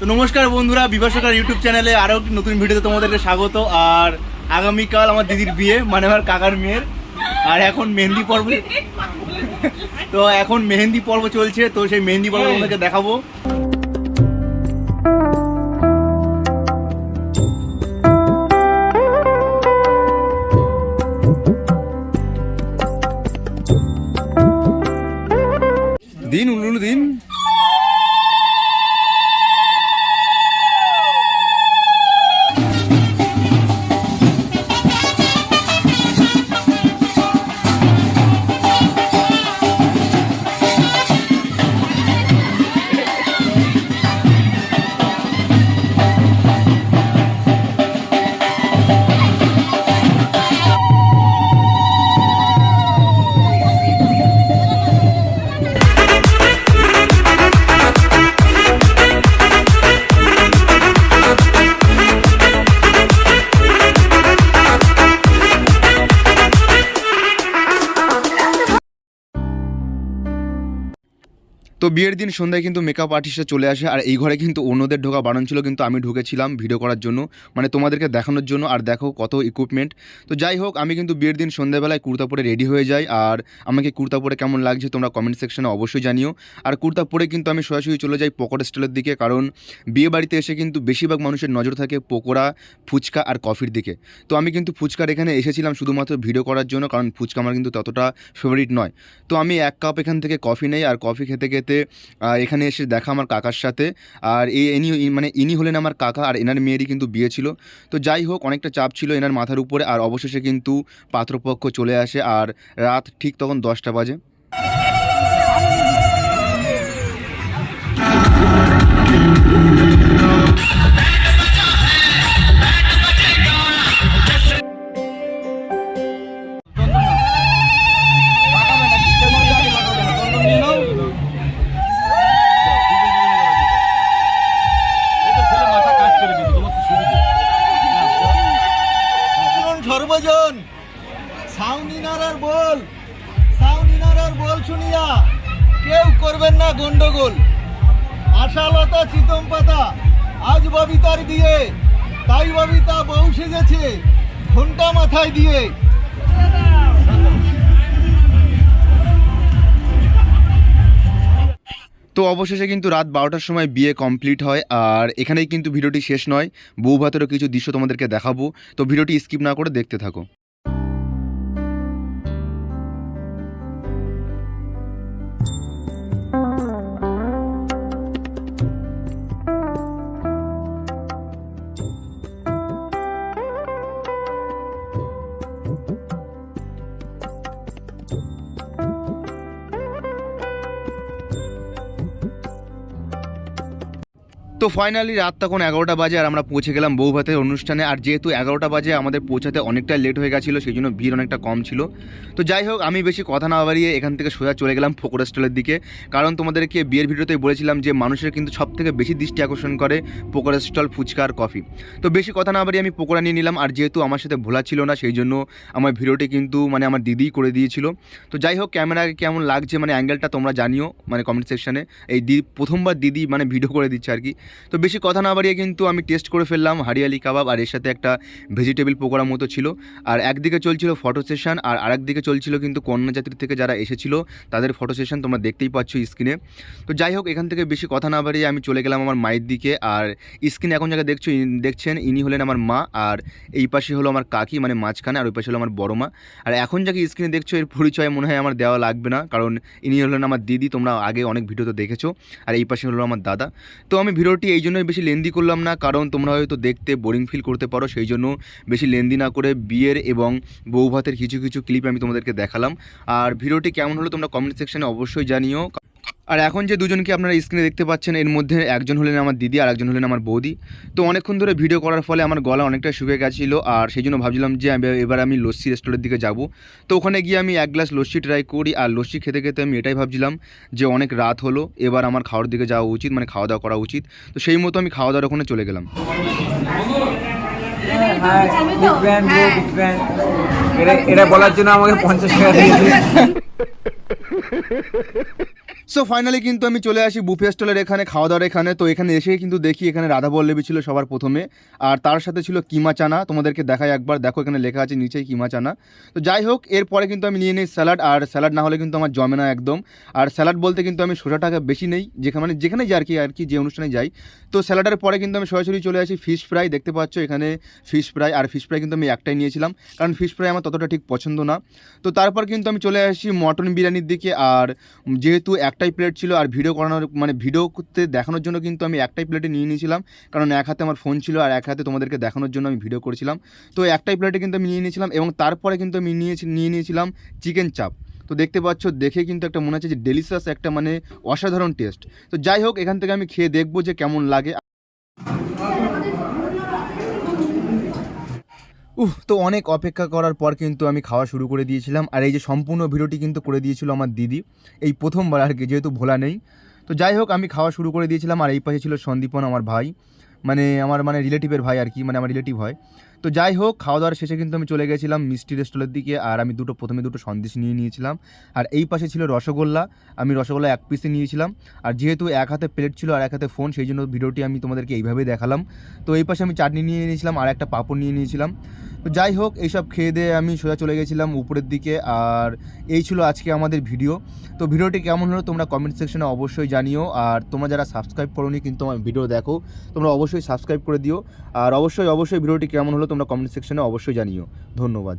তো নমস্কার বন্ধুরা, বিভাস সরকার ইউটিউব চ্যানেলে আরও একটি নতুন ভিডিওতে তোমাদেরকে স্বাগত। আর আগামীকাল আমার দিদির বিয়ে, মানে আমার কাকার মেয়ের। আর এখন মেহেন্দি পর্ব, তো এখন মেহেন্দি পর্ব চলছে, তো সেই মেহেন্দি পর্ব তোমাদেরকে দেখাবো। দিন উলুলু দিন তো বিয়ের দিন সন্ধ্যায় কিন্তু মেকআপ আর্টিস্টরা চলে আসে। আর এই ঘরে কিন্তু অন্যদের ঢোকা বারণ ছিল, কিন্তু আমি ঢুকেছিলাম ভিডিও করার জন্য, মানে তোমাদেরকে দেখানোর জন্য। আর দেখো কত ইকুইপমেন্ট। তো যাই হোক, আমি কিন্তু বিয়ের দিন সন্ধ্যাবেলায় কুর্তা পরে রেডি হয়ে যাই। আর আমাকে কুর্তা পরে কেমন লাগছে তোমরা কমেন্ট সেকশনে অবশ্যই জানিও। আর কুর্তা পরে কিন্তু আমি সরাসরি চলে যাই পকোড়া স্টলের দিকে, কারণ বিয়ে বাড়িতে এসে কিন্তু বেশিরভাগ মানুষের নজর থাকে পকোড়া, ফুচকা আর কফির দিকে। তো আমি কিন্তু ফুচকার এখানে এসেছিলাম শুধুমাত্র ভিডিও করার জন্য, কারণ ফুচকা আমার কিন্তু ততটা ফেভারিট নয়। তো আমি এক কাপ এখান থেকে কফি নেই, আর কফি খেতে খেতে এখানে এসে দেখা আমার কাকার সাথে। আর ইনি হলেন আমার কাকা, আর এনার মেয়েরই কিন্তু বিয়ে ছিল। তো যাই হোক, অনেকটা চাপ ছিল এনার মাথার উপরে। আর অবশেষে কিন্তু পাত্রপক্ষ চলে আসে, আর রাত ঠিক তখন 10টা বাজে। সর্বজন সাউনিনার বল শুনিয়া কেউ করবেন না গন্ডগোল। আশালতা চিতম পাতা আজ ববিতার বিয়ে, তাই ববিতা বউ সেজেছে ঘন্টা মাথায় দিয়ে। তো অবশেষে কিন্তু রাত 12টার সময় বিয়ে কমপ্লিট হয়। আর এখানেই কিন্তু ভিডিওটি শেষ নয়, বউ ভাতেরও কিছু দৃশ্য তোমাদেরকে দেখাবো। তো ভিডিওটি স্কিপ না করে দেখতে থাকো। তো ফাইনালি রাত তখন 11টা বাজে, আর আমরা পৌঁছে গেলাম বউ ভাতের অনুষ্ঠানে। আর যেহেতু 11টা বাজে আমাদের পৌঁছাতে অনেকটা লেট হয়ে গেছিলো, সেই জন্য ভিড় অনেকটা কম ছিল। তো যাই হোক, আমি বেশি কথা না বাড়িয়ে এখান থেকে সোজা চলে গেলাম পকোড়া স্টলের দিকে, কারণ তোমাদেরকে বিয়ের ভিডিওতেই বলেছিলাম যে মানুষের কিন্তু সবথেকে বেশি দৃষ্টি আকর্ষণ করে পকোড়া স্টল, ফুচকা আর কফি। তো বেশি কথা না বাড়িয়ে আমি পকোড়া নিয়ে নিলাম। আর যেহেতু আমার সাথে ভোলা ছিল না, সেই জন্য আমার ভিডিওটি কিন্তু আমার দিদিই করে দিয়েছিল। তো যাই হোক, ক্যামেরাকে কেমন লাগছে অ্যাঙ্গেলটা তোমরা জানিও কমেন্ট সেকশানে। এই প্রথমবার দিদি ভিডিও করে দিচ্ছে আর কি। তো বেশি কথা না বাড়িয়ে কিন্তু আমি টেস্ট করে ফেললাম হারিয়ালি কাবাব, আর এর সাথে একটা ভেজিটেবল পকোড়া মতো ছিল। আর একদিকে চলছিল ফটো সেশন, আর আরেকদিকে চলছিল কিন্তু কন্যা জাতির থেকে যারা এসেছিল তাদের ফটো সেশন, তোমরা দেখতেই পাচ্ছ স্ক্রিনে। তো যাই হোক, এখান থেকে বেশি কথা না বাড়িয়ে আমি চলে গেলাম আমার মায়ের দিকে। আর স্ক্রিনে এখন জায়গায় দেখছেন ইনি হলেন আমার মা, আর এই পাশে হলো আমার কাকি, মাঝখানে, আর ওই পাশে হলো আমার বড় মা। আর এখন যাকে স্ক্রিনে দেখছো এর পরিচয় মনে হয় আমার দেওয়া লাগবে না, কারণ ইনি হলেন আমার দিদি, তোমরা আগে অনেক ভিডিওতে দেখেছো। আর এই পাশে হলো আমার দাদা। তো আমি ভিডিওটি এই জন্যই বেশি লেন্দি করলাম না, কারণ তোমরা হয়তো দেখতে বোরিং ফিল করতে পারো, সেই জন্য বেশি লেন্দি না করে বিয়ের এবং বউ ভাতের কিছু কিছু ক্লিপ আমি তোমাদেরকে দেখালাম। আর ভিডিওটি কেমন হলো তোমরা কমেন্ট সেকশনে অবশ্যই জানিও। আর এখন যে দুজনকে আপনারা স্ক্রিনে দেখতে পাচ্ছেন, এর মধ্যে একজন হলেন আমার দিদি আর একজন হলেন আমার বৌদি। তো অনেকক্ষণ ধরে ভিডিও করার ফলে আমার গলা অনেকটা শুকিয়ে গেছিলো, আর সেই জন্য ভাবছিলাম যে এবার আমি লস্যি রেস্টুরেন্টের দিকে যাব। তো ওখানে গিয়ে আমি এক গ্লাস লস্যি ট্রাই করি, আর লস্যি খেতে খেতে আমি এটাই ভাবছিলাম যে অনেক রাত হলো, এবার আমার খাওয়ার দিকে যাওয়া উচিত, খাওয়া দাওয়া করা উচিত। তো সেই মতো আমি খাওয়া দাওয়ার ওখানে চলে গেলাম। এটা বলার জন্য আমাকে 50 টাকা দিয়েছে। সো ফাইনালি কিন্তু আমি চলে আসি বুফে স্টলের এখানে, খাওয়া দাওয়ার এখানে। তো এখানে এসেই কিন্তু দেখি এখানে রাধাবল্লভী ছিল সবার প্রথমে, আর তার সাথে ছিল কিমা চানা। তোমাদেরকে দেখাই একবার, দেখো এখানে লেখা আছে নিচেই কিমা চানা। তো যাই হোক, এরপরে কিন্তু আমি নিয়ে নিই স্যালাড, আর স্যালাড না হলে কিন্তু আমার জমে না একদম। আর স্যালাড বলতে কিন্তু আমি শসাটাকে বেশি নেই, যেখানে যাই আর কি যে অনুষ্ঠানে যাই। তো স্যালাডের পরে কিন্তু আমি সরাসরি চলে আসি ফিশ ফ্রাই। দেখতে পাচ্ছ এখানে ফিশ ফ্রাই, আর ফিশ ফ্রাই কিন্তু আমি একটাই নিয়েছিলাম, কারণ ফিশ ফ্রাই আমার ততটা ঠিক পছন্দ না। তো তারপর কিন্তু আমি চলে আসি মটন বিরিয়ানির দিকে। আর যেহেতু একটাই প্লেট ছিল, আর ভিডিও করতে দেখানোর জন্য কিন্তু আমি একটাই প্লেটে নিয়ে নিয়েছিলাম, কারণ এক হাতে আমার ফোন ছিল আর এক হাতে তোমাদেরকে দেখানোর জন্য আমি ভিডিও করেছিলাম। তো একটাই প্লেটে কিন্তু আমি নিয়ে নিয়েছিলাম, এবং তারপরে কিন্তু আমি নিয়ে নিয়েছিলাম চিকেন চাপ। তো দেখতে পাচ্ছ, দেখে কিন্তু একটা মনে হচ্ছে যে ডেলিশিয়াস একটা অসাধারণ টেস্ট। তো যাই হোক, এখান থেকে আমি খেয়ে দেখবো যে কেমন লাগে। তো অনেক অপেক্ষা করার পর কিন্তু আমি খাওয়া শুরু করে দিয়েছিলাম, আর এই যে সম্পূর্ণ ভিডিওটি কিন্তু করে দিয়েছিল আমার দিদি, এই প্রথমবার আর কি, যেহেতু ভোলা নেই। তো যাই হোক, আমি খাওয়া শুরু করে দিয়েছিলাম, আর এই পাশে ছিল সন্দীপন, আমার ভাই, আমার রিলেটিভের ভাই আর কি, আমার রিলেটিভ হয়। তো যাই হোক, খাওয়া দাওয়ার শেষে কিন্তু আমি চলে গেছিলাম মিষ্টি রেস্টুরেন্টের দিকে, আর আমি প্রথমে দুটো সন্দেশ নিয়ে নিয়েছিলাম। আর এই পাশে ছিল রসগোল্লা, আমি রসগোল্লা এক পিসে নিয়েছিলাম। আর যেহেতু এক হাতে প্লেট ছিল আর এক হাতে ফোন, সেই জন্য ভিডিওটি আমি তোমাদেরকে এইভাবেই দেখালাম। তো এই পাশে আমি চাটনি নিয়ে নিয়েছিলাম, আর একটা পাঁপড় নিয়ে নিয়েছিলাম। তো যাই হোক, এইসব খেয়ে দিয়ে আমি সোজা চলে গেছিলাম উপরের দিকে। আর এই ছিল আজকে আমাদের ভিডিও। তো ভিডিওটি কেমন হলো তোমরা কমেন্ট সেকশনে অবশ্যই জানিও, আর তোমরা যারা সাবস্ক্রাইব করোনি কিন্তু আমার ভিডিও দেখো, তোমরা অবশ্যই সাবস্ক্রাইব করে দিও। আর অবশ্যই ভিডিওটি কেমন হলো তোমরা কমেন্ট সেকশনে অবশ্যই জানিও। ধন্যবাদ।